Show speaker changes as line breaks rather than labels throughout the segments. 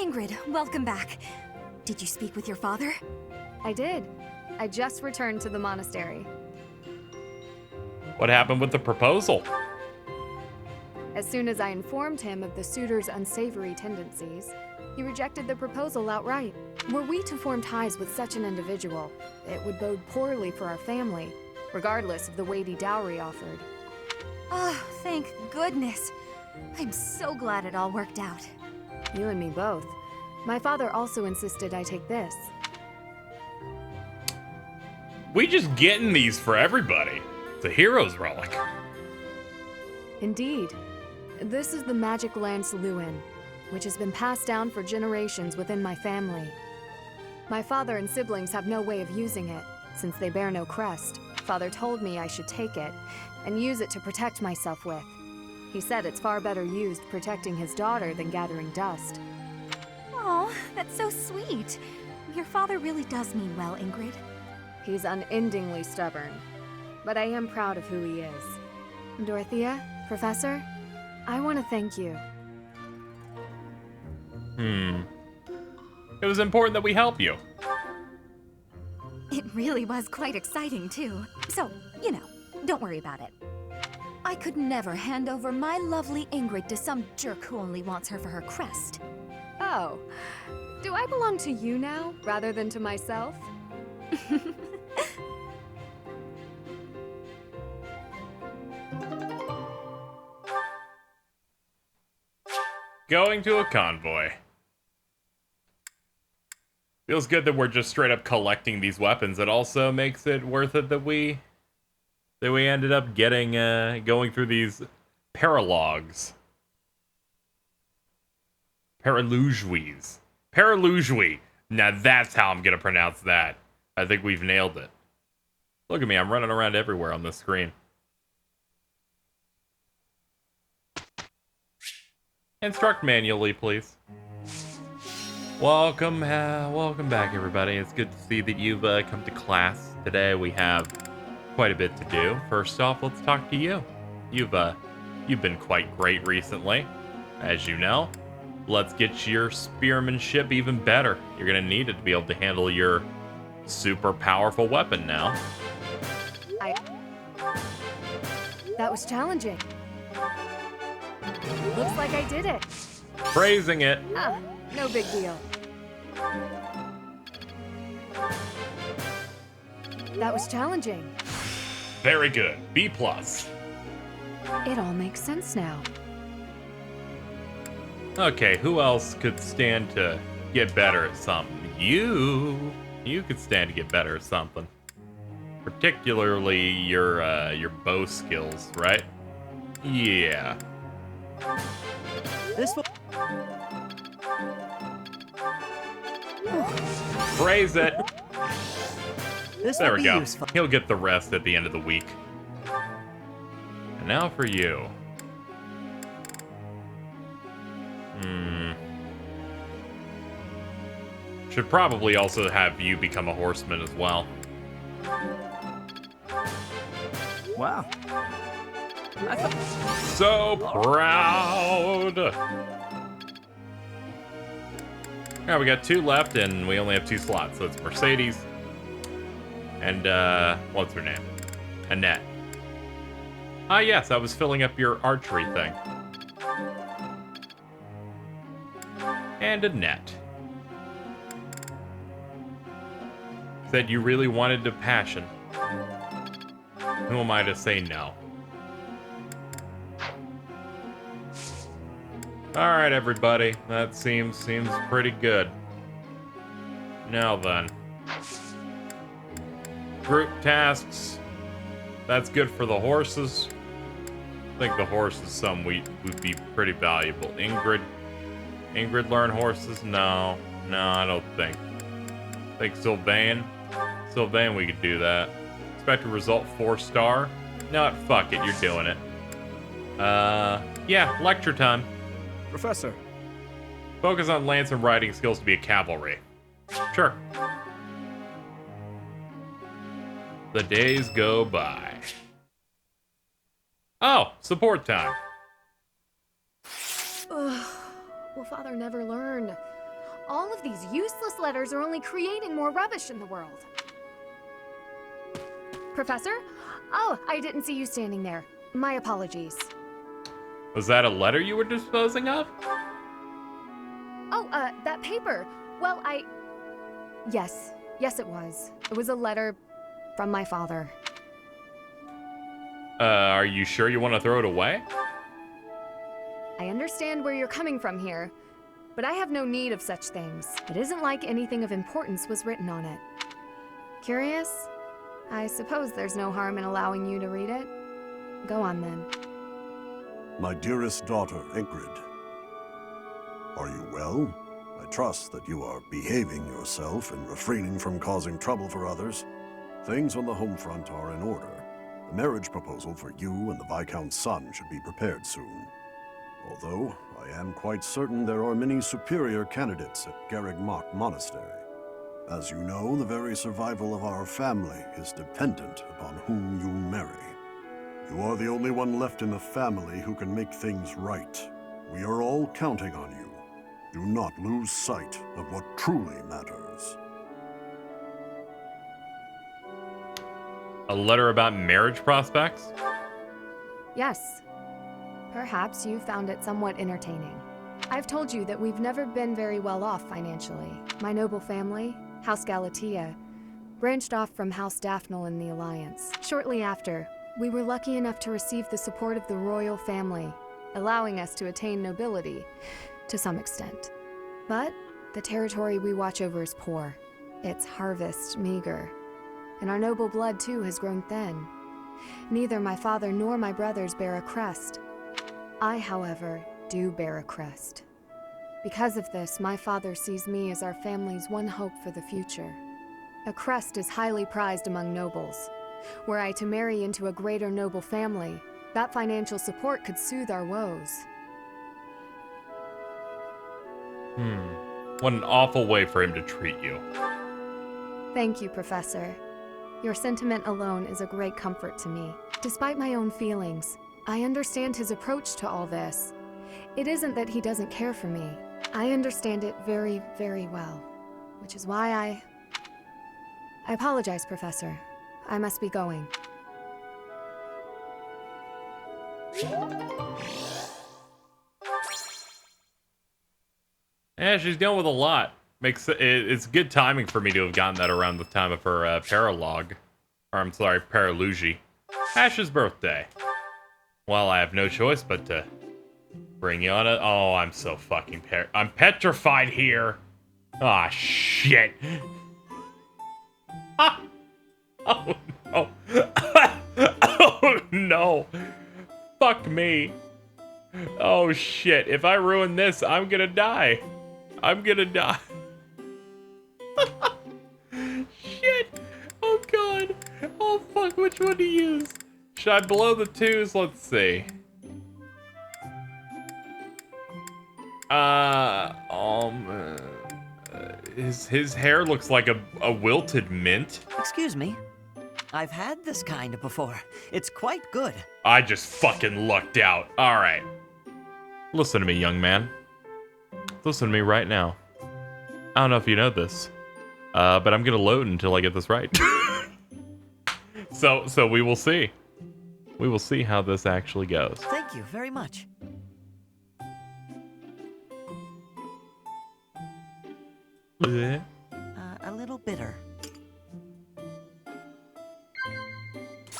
Ingrid, welcome back. Did you speak with your father?
I did. I just returned to the monastery.
What happened with the proposal?
As soon as I informed him of the suitor's unsavory tendencies, he rejected the proposal outright. Were we to form ties with such an individual, it would bode poorly for our family, regardless of the weighty dowry offered.
Oh, thank goodness. I'm so glad it all worked out.
You and me both. My father also insisted I take this.
We just getting these for everybody. It's a hero's relic.
Indeed. This is the magic lance Lewin, which has been passed down for generations within my family. My father and siblings have no way of using it, since they bear no crest. Father told me I should take it, and use it to protect myself with. He said it's far better used protecting his daughter than gathering dust.
Oh, that's so sweet. Your father really does mean well, Ingrid.
He's unendingly stubborn, but I am proud of who he is. Dorothea, Professor, I want to thank you.
It was important that we help you.
It really was quite exciting, too. So, you know, don't worry about it. I could never hand over my lovely Ingrid to some jerk who only wants her for her crest.
Oh, do I belong to you now, rather than to myself?
Going to a convoy. Feels good that we're just straight up collecting these weapons. It also makes it worth it that we ended up getting going through these paralogs. Paralujuis. Paralujui. Now that's how I'm gonna pronounce that. I think we've nailed it. Look at me, I'm running around everywhere on this screen. Instruct manually, please. Welcome back, everybody. It's good to see that you've come to class today. We have quite a bit to do. First off, let's talk to you. You've been quite great recently, as you know. Let's get your spearmanship even better. You're gonna need it to be able to handle your super powerful weapon now.
That was challenging. Looks like I did it.
Praising it.
Ah, no big deal. That was challenging.
Very good. B+.
It all makes sense now.
Okay, who else could stand to get better at something? You could stand to get better at something. Particularly your bow skills, right? Yeah.
This will...
Praise it.
This
There
will
we
be
go.
useful.
He'll get the rest at the end of the week. And now for you. Should probably also have you become a horseman as well.
Wow. I thought...
So proud! Alright, we got 2 left, and we only have 2 slots. So it's Mercedes and, what's her name? Annette. Ah, yes, I was filling up your archery thing. And Annette. Said you really wanted to passion. Who am I to say no? Alright, everybody. That seems pretty good. Now then. Group tasks. That's good for the horses. I think the horse is some would be pretty valuable. Ingrid learn horses? No, I don't think. Think Sylvain? Sylvain, we could do that. Expected result 4-star? No, fuck it, you're doing it. Yeah, lecture time.
Professor.
Focus on lance and riding skills to be a cavalry. Sure. The days go by. Oh, support time.
Ugh. Will Father never learn? All of these useless letters are only creating more rubbish in the world. Professor? Oh, I didn't see you standing there. My apologies.
Was that a letter you were disposing of?
Oh, that paper. Well, Yes, it was. It was a letter from my father.
Are you sure you want to throw it away?
I understand where you're coming from here, but I have no need of such things. It isn't like anything of importance was written on it. Curious? I suppose there's no harm in allowing you to read it. Go on then.
My dearest daughter, Ingrid. Are you well? I trust that you are behaving yourself and refraining from causing trouble for others. Things on the home front are in order. The marriage proposal for you and the Viscount's son should be prepared soon. Although, I am quite certain there are many superior candidates at Monastery. As you know, the very survival of our family is dependent upon whom you marry. You are the only one left in the family who can make things right. We are all counting on you. Do not lose sight of what truly matters.
A letter about marriage prospects?
Yes. Perhaps you found it somewhat entertaining. I've told you that we've never been very well off financially. My noble family, House Galatea, branched off from House Daphne in the Alliance. Shortly after, we were lucky enough to receive the support of the royal family, allowing us to attain nobility, to some extent. But the territory we watch over is poor, its harvest meager, and our noble blood too has grown thin. Neither my father nor my brothers bear a crest. I, however, do bear a crest. Because of this, my father sees me as our family's one hope for the future. A crest is highly prized among nobles. Were I to marry into a greater noble family, that financial support could soothe our woes.
What an awful way for him to treat you.
Thank you, Professor. Your sentiment alone is a great comfort to me. Despite my own feelings, I understand his approach to all this. It isn't that he doesn't care for me. I understand it very, very well, which is why I apologize, Professor. I must be going.
Yeah, she's dealing with a lot. It's good timing for me to have gotten that around the time of her paralogue. Or I'm sorry, paralugie. Ash's birthday. Well, I have no choice but to bring you on it. Oh, I'm so fucking I'm petrified here. Ah, shit. Ah. Oh, no. Oh, no. Fuck me. Oh, shit. If I ruin this, I'm gonna die. I'm gonna die. Shit. Oh, God. Oh, fuck. Which one to use? Should I blow the twos? Let's see. His hair looks like a wilted mint.
Excuse me. I've had this kind before. It's quite good.
I just fucking lucked out. All right. Listen to me, young man. Listen to me right now. I don't know if you know this, but I'm gonna load until I get this right. So we will see. We will see how this actually goes.
Thank you very much. A little bitter.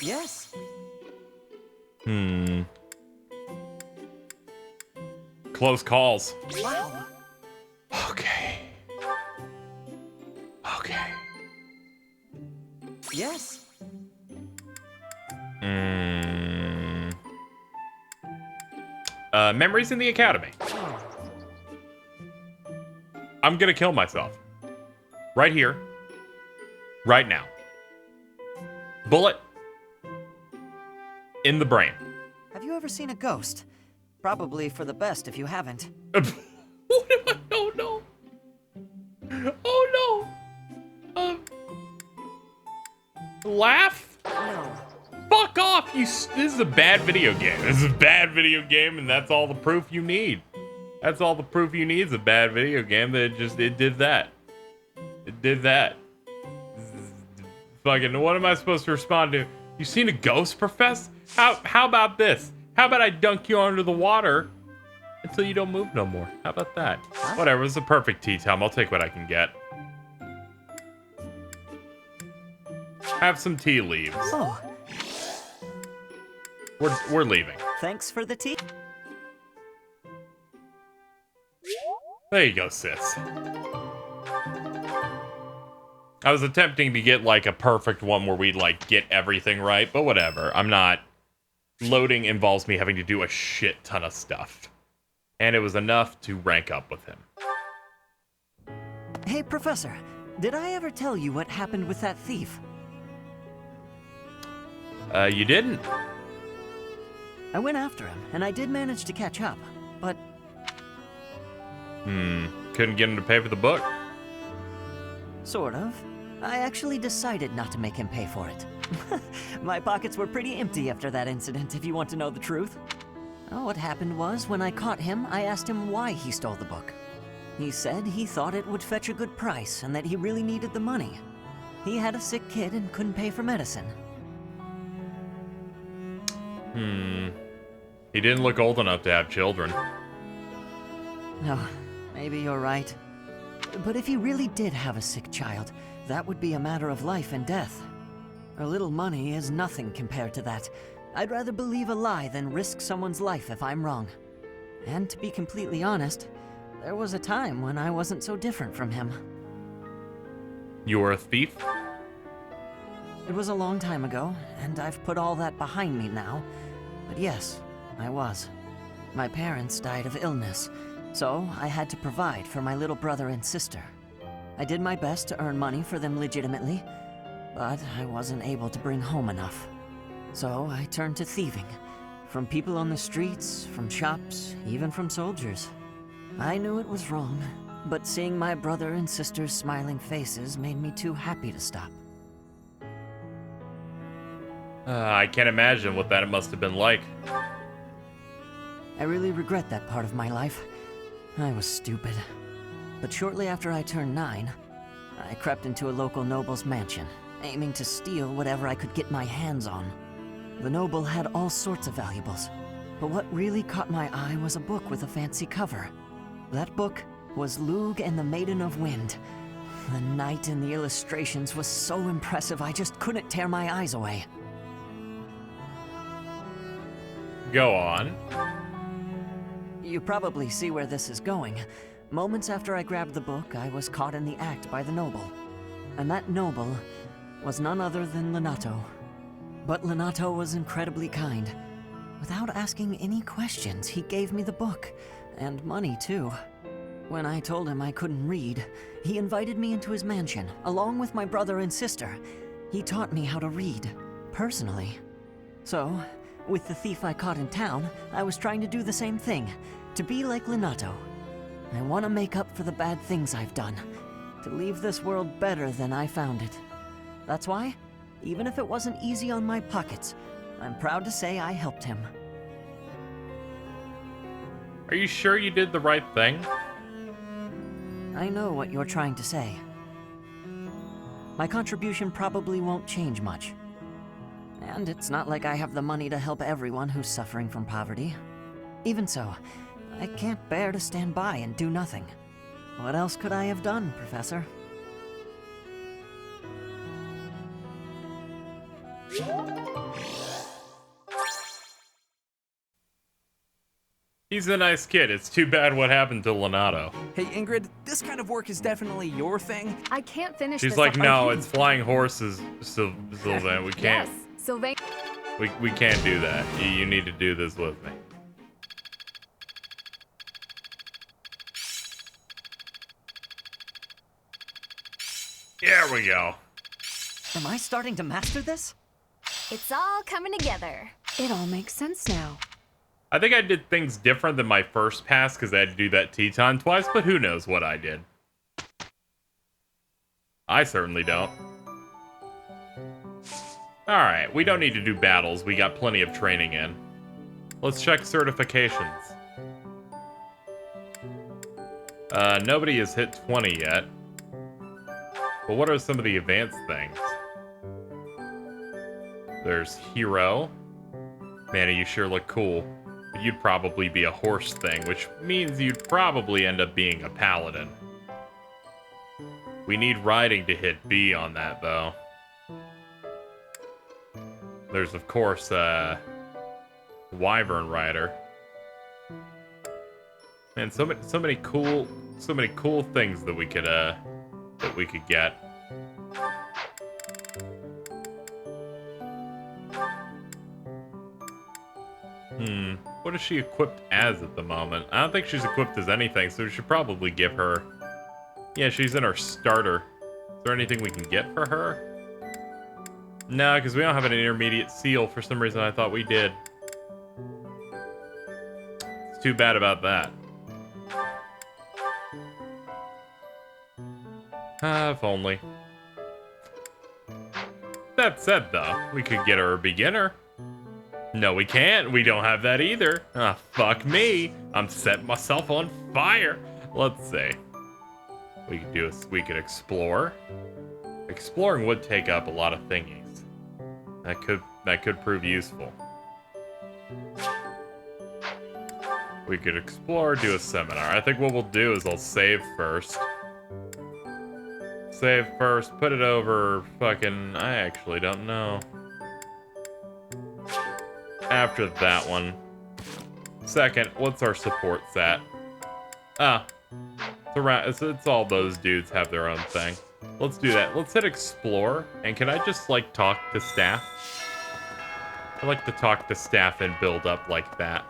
Yes.
Close calls.
Wow.
Okay.
Yes.
Memories in the Academy. I'm gonna kill myself. Right here. Right now. Bullet. In the brain.
Have you ever seen a ghost? Probably for the best if you haven't.
Oh no. Oh no. Laugh?
No.
Fuck off, this is a bad video game. This is a bad video game, and that's all the proof you need. That's all the proof you need is a bad video game. That it did that. It did that. Fucking, what am I supposed to respond to? You seen a ghost, Professor? How about this? How about I dunk you under the water until you don't move no more? How about that? Whatever, it's a perfect tea time. I'll take what I can get. Have some tea leaves.
Oh,
We're leaving.
thanks for the tea.
There you go, sis. I was attempting to get like a perfect one where we'd like get everything right, but whatever. I'm not. Loading involves me having to do a shit ton of stuff. And it was enough to rank up with him.
Hey, Professor, did I ever tell you what happened with that thief?
You didn't.
I went after him, and I did manage to catch up, but
Couldn't get him to pay for the book.
sort of. I actually decided not to make him pay for it. My pockets were pretty empty after that incident, if you want to know the truth. Oh, what happened was, when I caught him, I asked him why he stole the book. He said he thought it would fetch a good price and that he really needed the money. He had a sick kid and couldn't pay for medicine.
He didn't look old enough to have children.
No, maybe you're right. But if he really did have a sick child, that would be a matter of life and death. A little money is nothing compared to that. I'd rather believe a lie than risk someone's life if I'm wrong. And to be completely honest, there was a time when I wasn't so different from him.
You were a thief?
It was a long time ago, and I've put all that behind me now. But yes, I was. My parents died of illness, so I had to provide for my little brother and sister. I did my best to earn money for them legitimately, but I wasn't able to bring home enough. So I turned to thieving. From people on the streets, from shops, even from soldiers. I knew it was wrong, but seeing my brother and sister's smiling faces made me too happy to stop.
I can't imagine what that must have been like.
I really regret that part of my life. I was stupid. But shortly after I turned 9, I crept into a local noble's mansion, aiming to steal whatever I could get my hands on. The noble had all sorts of valuables, but what really caught my eye was a book with a fancy cover. That book was Lug and the Maiden of Wind. The knight in the illustrations was so impressive I just couldn't tear my eyes away.
Go on.
You probably see where this is going. Moments after I grabbed the book, I was caught in the act by the noble. And that noble was none other than Lenato. But Lenato was incredibly kind. Without asking any questions, he gave me the book, and money too. When I told him I couldn't read, he invited me into his mansion, along with my brother and sister. He taught me how to read, personally. So, with the thief I caught in town, I was trying to do the same thing, to be like Lenato. I want to make up for the bad things I've done, to leave this world better than I found it. That's why, even if it wasn't easy on my pockets, I'm proud to say I helped him.
Are you sure you did the right thing?
I know what you're trying to say. My contribution probably won't change much. And it's not like I have the money to help everyone who's suffering from poverty. Even so, I can't bear to stand by and do nothing. What else could I have done, Professor?
He's a nice kid. It's too bad what happened to Lenato.
Hey, Ingrid, this kind of work is definitely your thing.
I can't finish
She's
this
like,
up.
no, it's flying horses, Sylvain. We can't.
Yes, Sylvain.
We can't do that. You need to do this with me. There we go.
Am I starting to master this?
It's all coming together.
It all makes sense now.
I think I did things different than my first pass because I had to do that Teton twice, but who knows what I did. I certainly don't. Alright, we don't need to do battles. We got plenty of training in. Let's check certifications. Nobody has hit 20 yet. But what are some of the advanced things? There's Hero. Manny, you sure look cool. But you'd probably be a horse thing, which means you'd probably end up being a paladin. We need riding to hit B on that, though. There's, of course, Wyvern Rider. Man, so many cool things that we could get. What is she equipped as at the moment? I don't think she's equipped as anything, so we should probably give her... Yeah, she's in our starter. Is there anything we can get for her? No, because we don't have an intermediate seal. For some reason, I thought we did. It's too bad about that. If only. That said, though, we could get her a beginner. No, we can't. We don't have that either. Ah, fuck me. I'm setting myself on fire. Let's see. We could explore. Exploring would take up a lot of thingies. That could prove useful. We could explore, do a seminar. I think what we'll do is I'll save first. Save first, put it over fucking... I actually don't know. After that one. Second, what's our support set? It's all those dudes have their own thing. Let's do that. Let's hit explore. And can I just, like, talk to staff? I like to talk to staff and build up like that.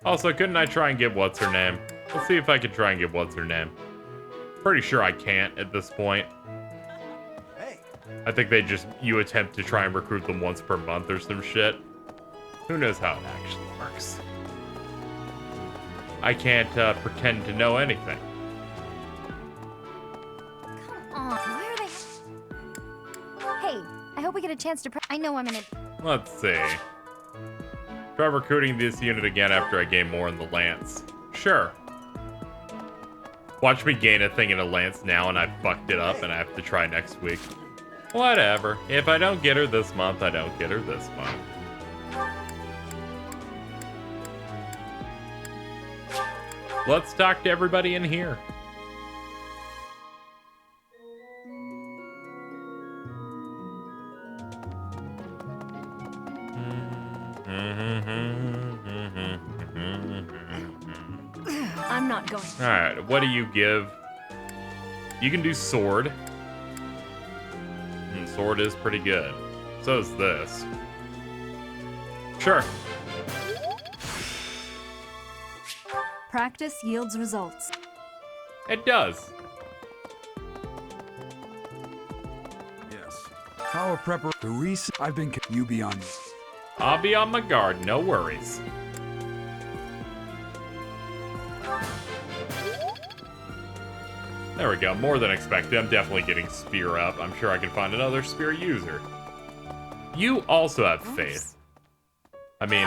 Also, couldn't I try and get what's her name? Let's see if I can try and get what's her name. Pretty sure I can't at this point. I think you attempt to try and recruit them once per month or some shit. Who knows how it actually works. I can't pretend to know anything.
Come on, why are they... Hey, I hope we get a chance to I know I'm in it.
Let's see. Try recruiting this unit again after I gain more in the lance. Sure. Watch me gain a thing in a lance now and I fucked it up and I have to try next week. Whatever. If I don't get her this month, I don't get her this month. Let's talk to everybody in here.
I'm not going.
Alright, what do you give? You can do sword. Sword is pretty good. So is this. Sure.
Practice yields results.
It does.
Yes. Power prepper. The recent. I've been. You be on.
I'll be on my guard. No worries. There we go. More than expected. I'm definitely getting spear up. I'm sure I can find another spear user. You also have faith. I mean,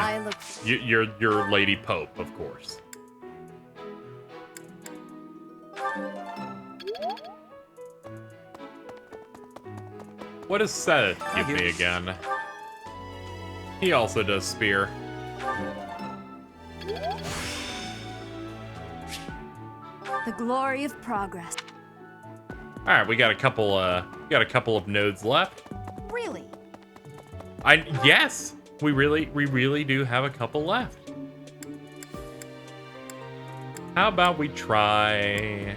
you're Lady Pope, of course. What does Seth give me again? He also does spear.
The glory of progress.
All right, we got a couple of nodes left.
Really?
Yes, we really do have a couple left. How about we try?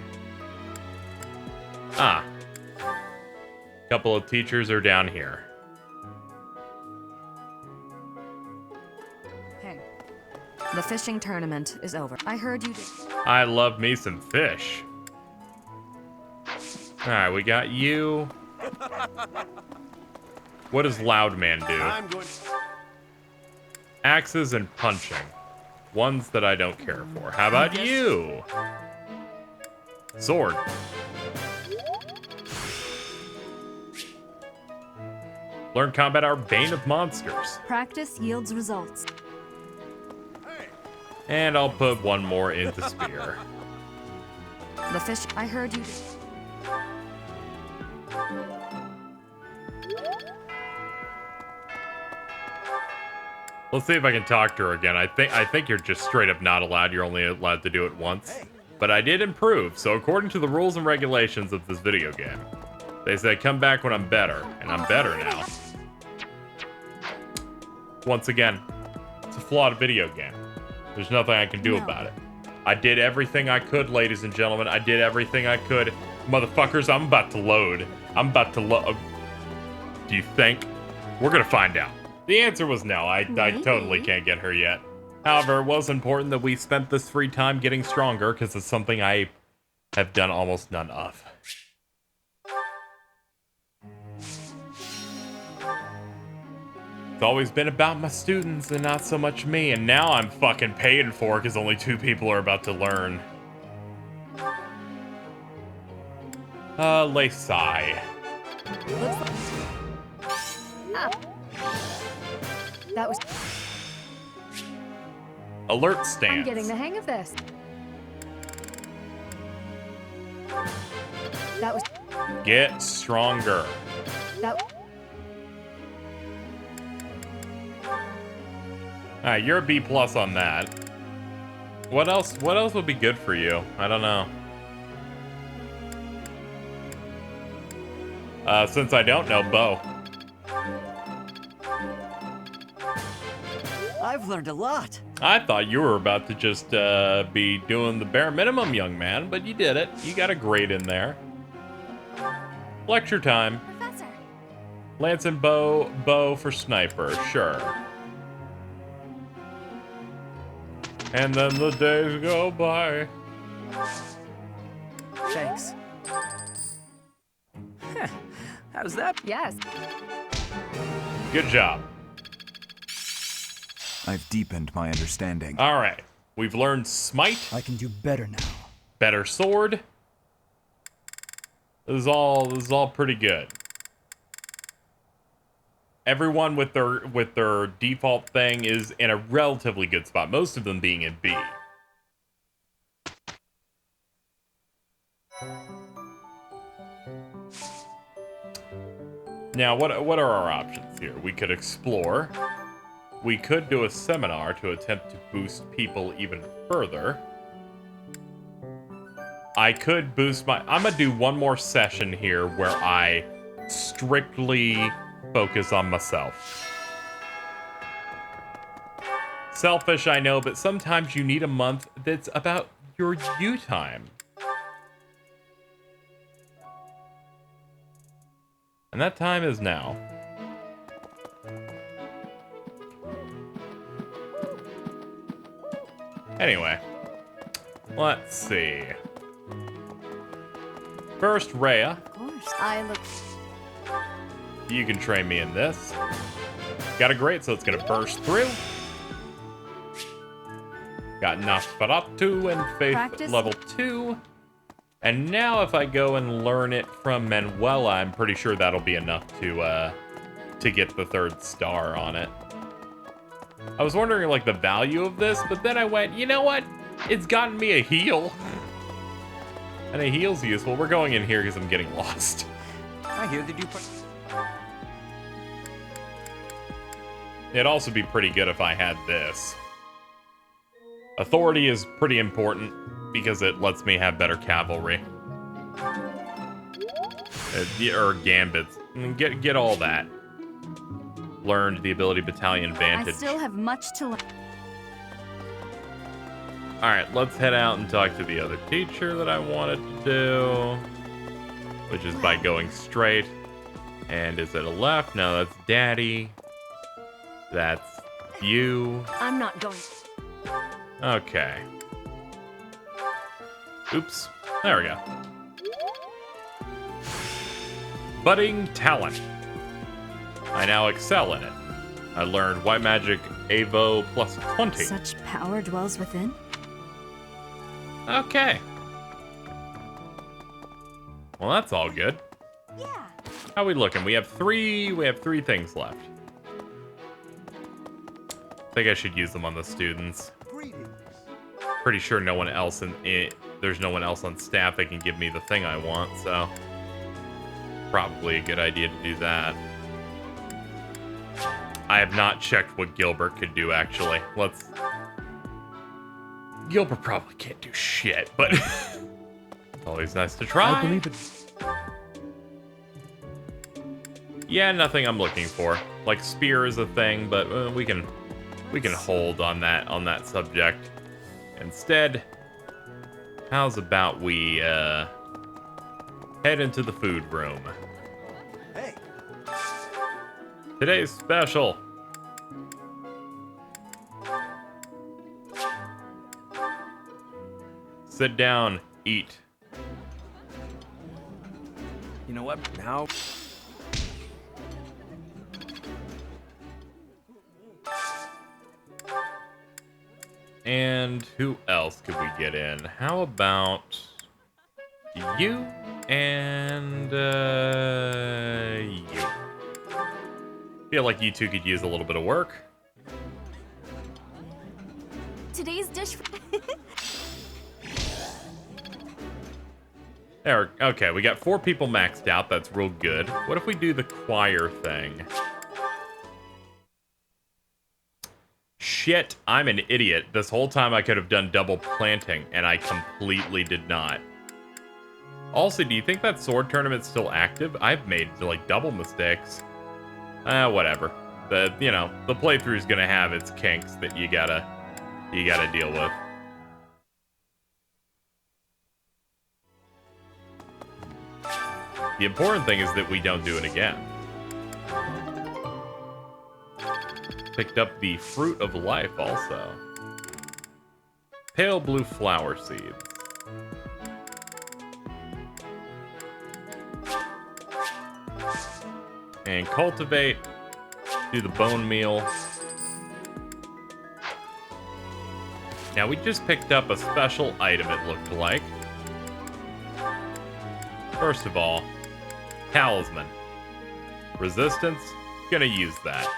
Couple of teachers are down here.
Hey, the fishing tournament is over. I heard you did.
I love me some fish. All right, we got you. What does Loud Man do?
I'm going.
Axes and punching. Ones that I don't care for. How about you? Sword. Learn combat our Bane of Monsters.
Practice yields results.
And I'll put one more into spear.
The fish. I heard you.
Let's see if I can talk to her again. I think you're just straight up not allowed. You're only allowed to do it once. But I did improve, so according to the rules and regulations of this video game, they said come back when I'm better, and I'm better now. Once again, it's a flawed video game. There's nothing I can do about it. I did everything I could, ladies and gentlemen. I did everything I could. Motherfuckers, I'm about to load. I'm about to load. Do you think? We're gonna find out. The answer was no. I totally can't get her yet. However, it was important that we spent this free time getting stronger, because it's something I have done almost none of. It's always been about my students and not so much me, and now I'm fucking paying for it because only 2 people are about to learn. Laysai.
That was.
Alert stance.
I'm getting the hang of this. That was.
Get stronger.
That.
Alright, you're a B+ on that. What else would be good for you? I don't know. Since I don't know, bow.
I've learned a lot.
I thought you were about to just be doing the bare minimum, young man, but you did it. You got a grade in there. Lecture time.
Professor.
Lance and bow for sniper, sure. And then the days go by.
Thanks. Heh, how's that?
Yes.
Good job.
I've deepened my understanding.
All right, we've learned smite.
I can do better now.
Better sword. This is all pretty good. Everyone with their default thing is in a relatively good spot. Most of them being in B. Now, what are our options here? We could explore. We could do a seminar to attempt to boost people even further. I could boost my... I'm gonna do one more session here where I strictly focus on myself. Selfish, I know, but sometimes you need a month that's about your you time. And that time is now. Anyway, let's see. First, Rhea.
Of course. I look.
You can train me in this. Got a great, so it's gonna burst through. Got Nosferatu and Faith
Practice.
level 2. And now if I go and learn it from Manuela, I'm pretty sure that'll be enough to get the 3rd star on it. I was wondering like the value of this, but then I went, you know what? It's gotten me a heal. And a heal's useful. We're going in here because I'm getting lost.
I hear that you put...
It'd also be pretty good if I had this. Authority is pretty important because it lets me have better cavalry. Or gambits. Get all that. Learned the ability battalion vantage.
I still have much to learn.
Alright, let's head out and talk to the other teacher that I wanted to do. Which is by going straight. And is it a left? No, that's Daddy. That's you.
I'm not going.
Okay. Oops. There we go. Budding talent. I now excel in it. I learned White Magic Avo plus 20.
Such power dwells within.
Okay. Well, that's all good.
Yeah.
How we looking? We have three things left. I think I should use them on the students.
Greetings.
Pretty sure no one else there's no one else on staff that can give me the thing I want, so probably a good idea to do that. I have not checked what Gilbert could do, actually. Gilbert probably can't do shit, but it's always nice to try.
I believe it.
Yeah, nothing I'm looking for. Like, spear is a thing, but we can hold on that subject. Instead, how's about we head into the food room?
Hey.
Today's special. Sit down, eat.
You know what? Now.
And who else could we get in? How about you and you? Feel like you two could use a little bit of work.
Today's dish.
There. Okay, we got 4 people maxed out. That's real good. What if we do the choir thing? Shit, I'm an idiot. This whole time I could have done double planting, and I completely did not. Also, do you think that sword tournament's still active? I've made, like, double mistakes. Whatever. The playthrough's gonna have its kinks that you gotta deal with. The important thing is that we don't do it again. Picked up the Fruit of Life also. Pale blue flower seeds. And cultivate. Do the bone meal. Now we just picked up a special item, it looked like. First of all, talisman. Resistance, gonna use that.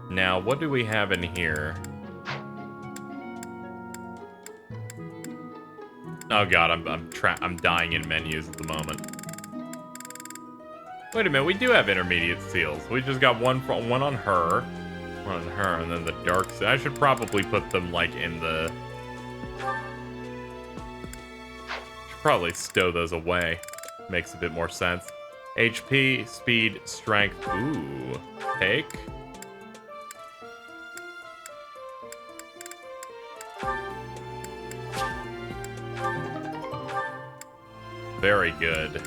Now, what do we have in here? Oh god, I'm dying in menus at the moment. Wait a minute, we do have intermediate seals. We just got one on her, and then the dark seal. I should probably put them like in the. Should probably stow those away. Makes a bit more sense. HP, speed, strength. Ooh, take. Very good.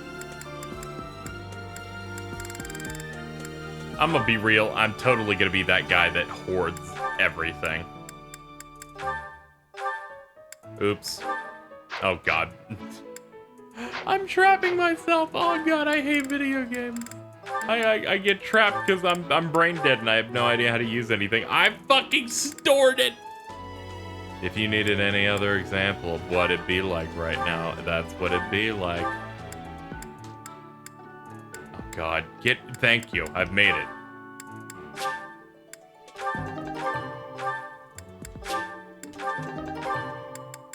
I'm gonna be real, I'm totally gonna be that guy that hoards everything. Oops. Oh god. I'm trapping myself. Oh god, I hate video games. I get trapped because I'm brain dead and I have no idea how to use anything. I fucking stored it! If you needed any other example of what it'd be like right now, that's what it'd be like. Oh god, thank you, I've made it.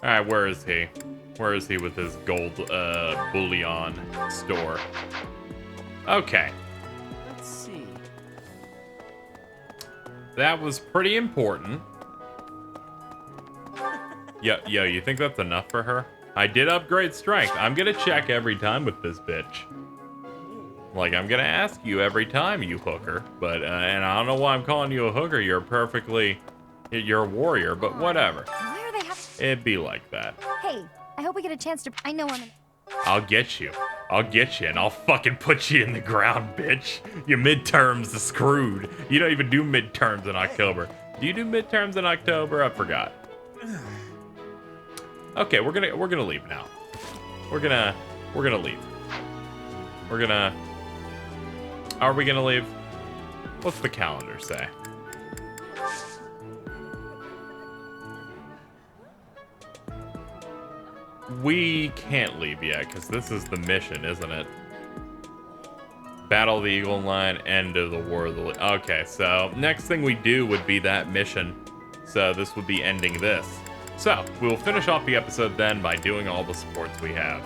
Alright, where is he? Where is he with his gold, bullion store? Okay.
Let's see.
That was pretty important. Yo, you think that's enough for her? I did upgrade strength. I'm gonna check every time with this bitch. Like, I'm gonna ask you every time, you hooker. But, and I don't know why I'm calling you a hooker. You're a warrior, but whatever.
Why are they
It'd be like that.
Hey, I hope we get a chance to. I know I'm.
I'll get you, and I'll fucking put you in the ground, bitch. Your midterms are screwed. You don't even do midterms in October. Do you do midterms in October? I forgot. Okay, we're gonna leave now. We're gonna leave. Are we gonna leave? What's the calendar say? We can't leave yet, because this is the mission, isn't it? Battle the Eagle Line, end of the War of the... Okay, so next thing we do would be that mission. So this would be ending this. So we will finish off the episode then by doing all the supports we have.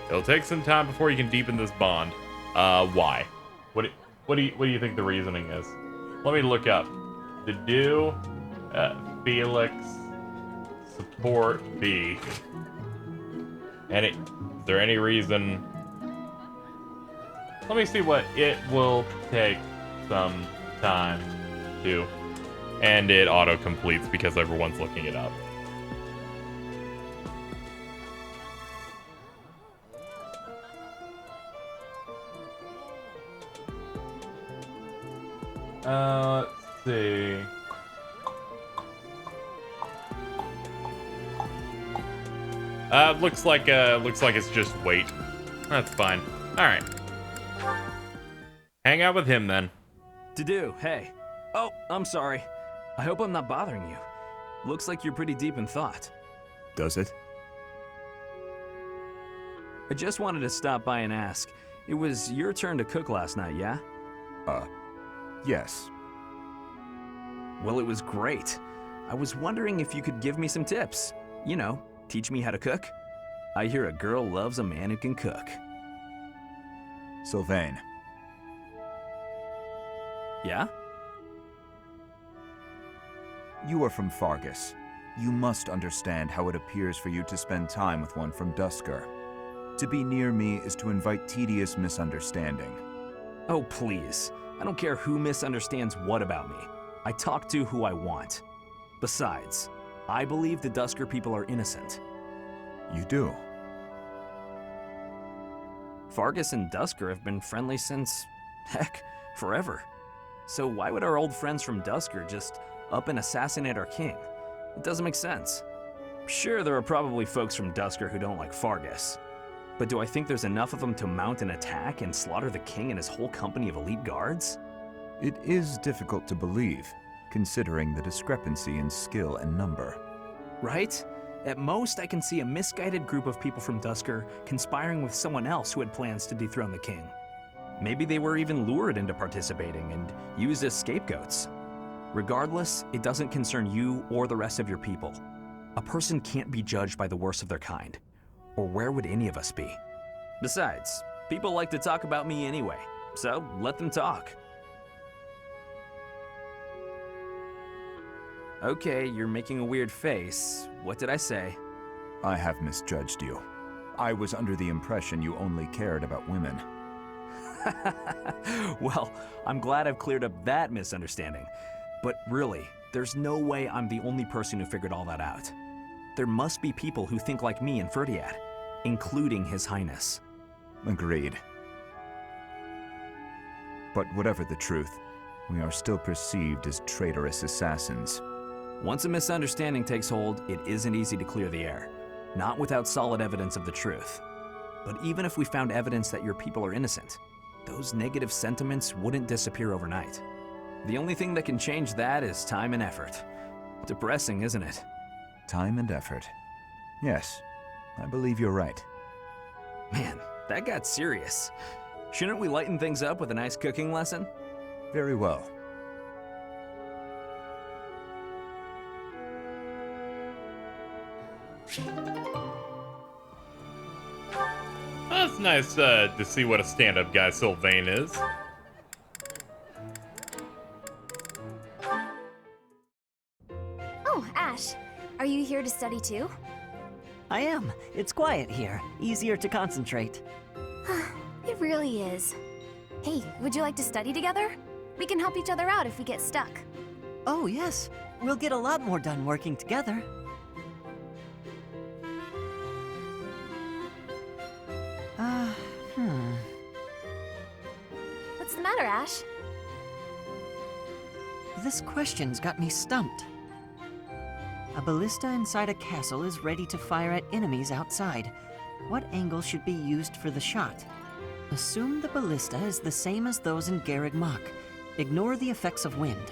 It'll take some time before you can deepen this bond. Why? What do you think the reasoning is? Let me look up. To do Felix support B. Is there any reason? Let me see what it will take some time to. And it auto completes because everyone's looking it up. Let's see. Looks like it's just wait. That's fine. All right. Hang out with him then.
To do, hey. Oh, I'm sorry. I hope I'm not bothering you. Looks like you're pretty deep in thought.
Does it?
I just wanted to stop by and ask. It was your turn to cook last night, yeah?
Yes.
Well, it was great. I was wondering if you could give me some tips. You know, teach me how to cook. I hear a girl loves a man who can cook.
Sylvain,
Yeah?
you are from Fargus. You must understand how it appears for you to spend time with one from Dusker. To be near me is to invite tedious misunderstanding.
Oh, please. I don't care who misunderstands what about me. I talk to who I want. Besides, I believe the Dusker people are innocent.
You do?
Fargus and Dusker have been friendly since, heck, forever. So why would our old friends from Dusker just up and assassinate our king? It doesn't make sense. Sure, there are probably folks from Dusker who don't like Fargus. But do I think there's enough of them to mount an attack and slaughter the king and his whole company of elite guards?
It is difficult to believe, considering the discrepancy in skill and number.
Right? At most, I can see a misguided group of people from Dusker conspiring with someone else who had plans to dethrone the king. Maybe they were even lured into participating and used as scapegoats. Regardless, it doesn't concern you or the rest of your people. A person can't be judged by the worst of their kind. Or where would any of us be? Besides, people like to talk about me anyway, so let them talk. Okay, you're making a weird face. What did I say?
I have misjudged you. I was under the impression you only cared about women.
Well, I'm glad I've cleared up that misunderstanding. But really, there's no way I'm the only person who figured all that out. There must be people who think like me in Ferdiad, including His Highness.
Agreed. But whatever the truth, we are still perceived as traitorous assassins.
Once a misunderstanding takes hold, it isn't easy to clear the air. Not without solid evidence of the truth. But even if we found evidence that your people are innocent, those negative sentiments wouldn't disappear overnight. The only thing that can change that is time and effort. Depressing, isn't it?
Time and effort. Yes, I believe you're right.
Man, that got serious. Shouldn't we lighten things up with a nice cooking lesson?
Very well.
That's nice to see what a stand-up guy Sylvain is.
Oh, Ash, are you here to study too?
I am. It's quiet here. Easier to concentrate.
It really is. Hey, would you like to study together? We can help each other out if we get stuck.
Oh, yes. We'll get a lot more done working together.
What's the matter, Ash?
This question's got me stumped. A ballista inside a castle is ready to fire at enemies outside. What angle should be used for the shot? Assume the ballista is the same as those in Garreg Mach. Ignore the effects of wind.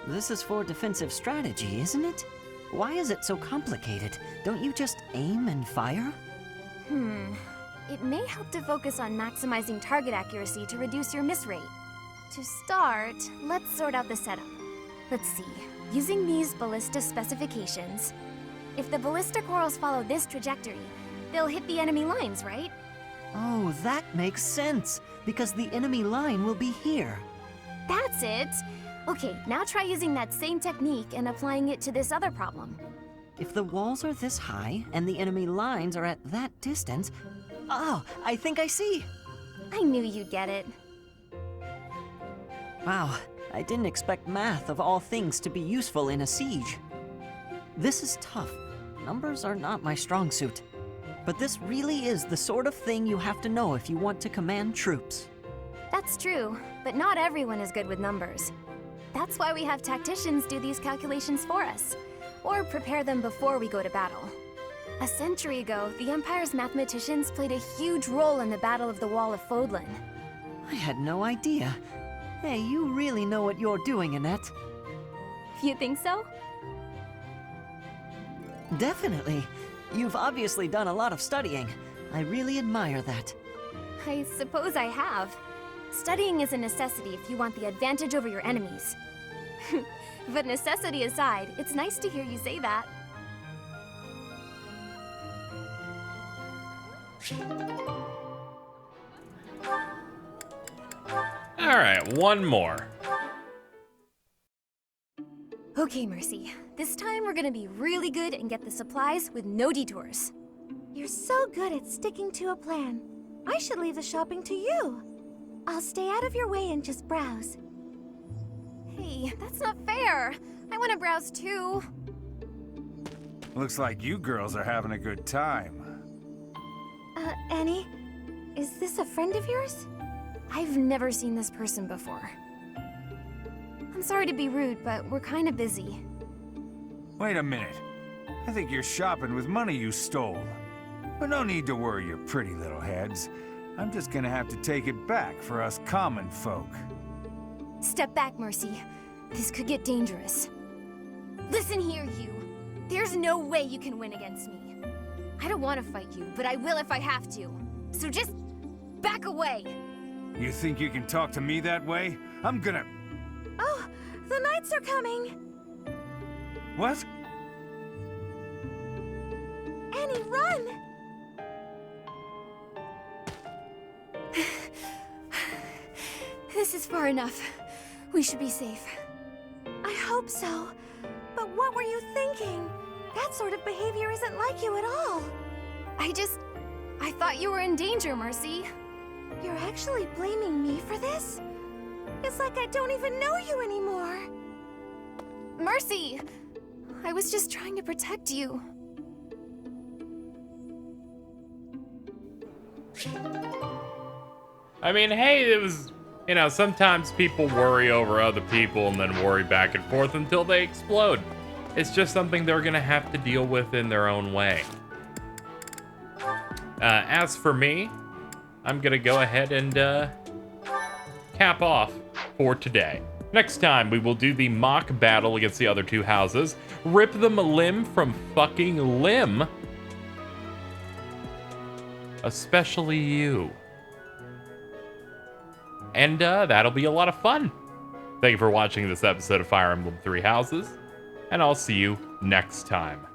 This is for defensive strategy, isn't it? Why is it so complicated? Don't you just aim and fire?
It may help to focus on maximizing target accuracy to reduce your miss rate.
To start, let's sort out the setup. Let's see. Using these ballista specifications, if the ballista corals follow this trajectory, they'll hit the enemy lines, right?
Oh, that makes sense, because the enemy line will be here.
That's it! Okay, now try using that same technique and applying it to this other problem.
If the walls are this high and the enemy lines are at that distance... Oh, I think I see!
I knew you'd get it.
Wow, I didn't expect math of all things to be useful in a siege. This is tough. Numbers are not my strong suit. But this really is the sort of thing you have to know if you want to command troops.
That's true, but not everyone is good with numbers. That's why we have tacticians do these calculations for us, or prepare them before we go to battle. A century ago, the Empire's mathematicians played a huge role in the Battle of the Wall of Fodlan.
I had no idea. Hey, you really know what you're doing, Annette.
You think so?
Definitely. You've obviously done a lot of studying. I really admire that.
I suppose I have. Studying is a necessity if you want the advantage over your enemies. But necessity aside, it's nice to hear you say that.
All right, one more.
Okay, Mercy. This time we're gonna be really good and get the supplies with no detours.
You're so good at sticking to a plan. I should leave the shopping to you. I'll stay out of your way and just browse.
Hey, that's not fair. I want to browse too.
Looks like you girls are having a good time.
Annie? Is this a friend of yours?
I've never seen this person before. I'm sorry to be rude, but we're kind of busy.
Wait a minute. I think you're shopping with money you stole. But no need to worry your pretty little heads. I'm just gonna have to take it back for us common folk.
Step back, Mercy. This could get dangerous. Listen here, you. There's no way you can win against me. I don't want to fight you, but I will if I have to. So just back away.
You think you can talk to me that way? I'm gonna...
Oh, the knights are coming!
What?
Annie, run!
This is far enough. We should be safe.
I hope so. But what were you thinking? That sort of behavior isn't like you at all.
I thought you were in danger, Mercy.
You're actually blaming me for this? It's like I don't even know you anymore.
Mercy! I was just trying to protect you.
I mean, hey, it was, you know, sometimes people worry over other people and then worry back and forth until they explode. It's just something they're gonna have to deal with in their own way. As for me, I'm gonna go ahead and cap off for today. Next time, we will do the mock battle against the other two houses. Rip them limb from fucking limb. Especially you. And that'll be a lot of fun. Thank you for watching this episode of Fire Emblem Three Houses, and I'll see you next time.